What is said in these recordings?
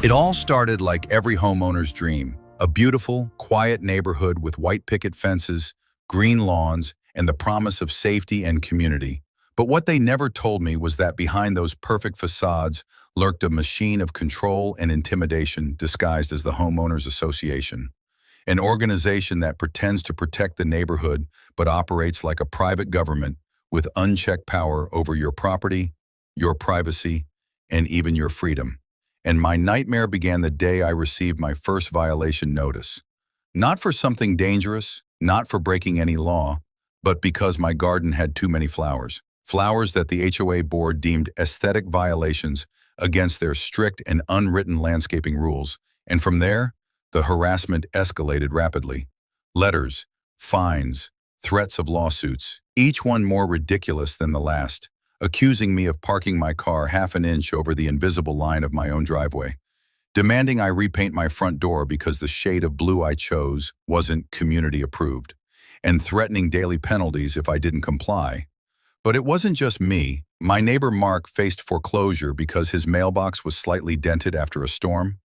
It all started like every homeowner's dream, a beautiful, quiet neighborhood with white picket fences, green lawns, and the promise of safety and community. But what they never told me was that behind those perfect facades lurked a machine of control and intimidation disguised as the Homeowners Association, an organization that pretends to protect the neighborhood but operates like a private government with unchecked power over your property, your privacy, and even your freedom. And my nightmare began the day I received my first violation notice. Not for something dangerous, not for breaking any law, but because my garden had too many flowers. Flowers that the HOA board deemed aesthetic violations against their strict and unwritten landscaping rules. And from there, the harassment escalated rapidly. Letters, fines, threats of lawsuits, each one more ridiculous than the last, accusing me of parking my car half an inch over the invisible line of my own driveway, demanding I repaint my front door because the shade of blue I chose wasn't community approved, and threatening daily penalties if I didn't comply. But it wasn't just me. My neighbor Mark faced foreclosure because his mailbox was slightly dented after a storm.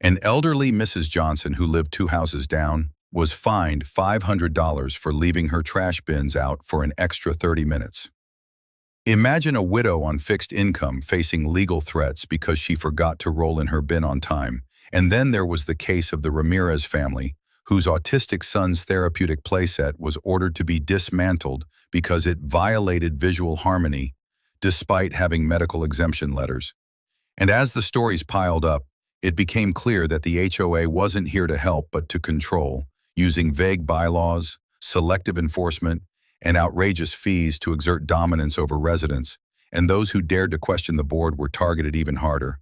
An elderly Mrs. Johnson, who lived 2 houses down, was fined $500 for leaving her trash bins out for an extra 30 minutes. Imagine a widow on fixed income facing legal threats because she forgot to roll in her bin on time. And then there was the case of the Ramirez family, whose autistic son's therapeutic playset was ordered to be dismantled because it violated visual harmony, despite having medical exemption letters. And as the stories piled up, it became clear that the HOA wasn't here to help but to control, using vague bylaws, selective enforcement, and outrageous fees to exert dominance over residents, and those who dared to question the board were targeted even harder.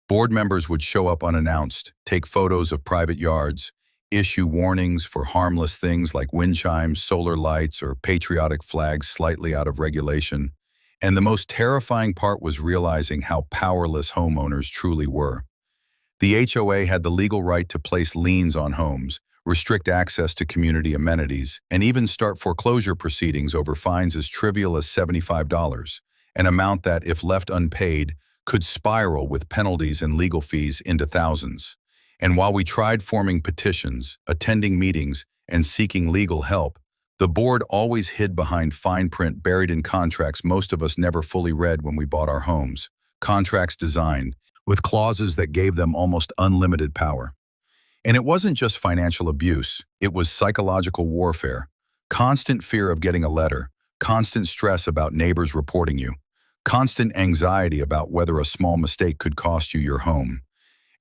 Board members would show up unannounced, take photos of private yards, issue warnings for harmless things like wind chimes, solar lights, or patriotic flags slightly out of regulation. And the most terrifying part was realizing how powerless homeowners truly were. The HOA had the legal right to place liens on homes, restrict access to community amenities, and even start foreclosure proceedings over fines as trivial as $75, an amount that, if left unpaid, could spiral with penalties and legal fees into thousands. And while we tried forming petitions, attending meetings, and seeking legal help, the board always hid behind fine print buried in contracts most of us never fully read when we bought our homes, contracts designed with clauses that gave them almost unlimited power. And it wasn't just financial abuse, it was psychological warfare. Constant fear of getting a letter, constant stress about neighbors reporting you, constant anxiety about whether a small mistake could cost you your home.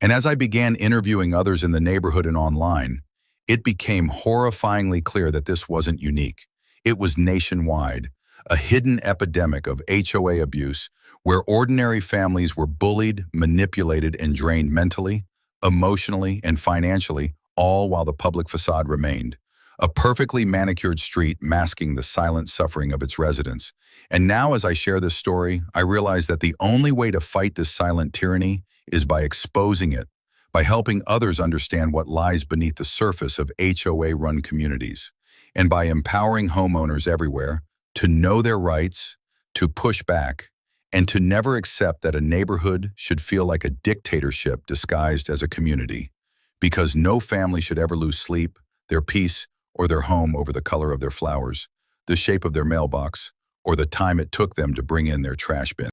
And as I began interviewing others in the neighborhood and online, it became horrifyingly clear that this wasn't unique. It was nationwide, a hidden epidemic of HOA abuse where ordinary families were bullied, manipulated, and drained mentally, emotionally, and financially, all while the public facade remained. A perfectly manicured street masking the silent suffering of its residents. And now as I share this story, I realize that the only way to fight this silent tyranny is by exposing it, by helping others understand what lies beneath the surface of HOA-run communities, and by empowering homeowners everywhere to know their rights, to push back, and to never accept that a neighborhood should feel like a dictatorship disguised as a community, because no family should ever lose sleep, their peace, or their home over the color of their flowers, the shape of their mailbox, or the time it took them to bring in their trash bin.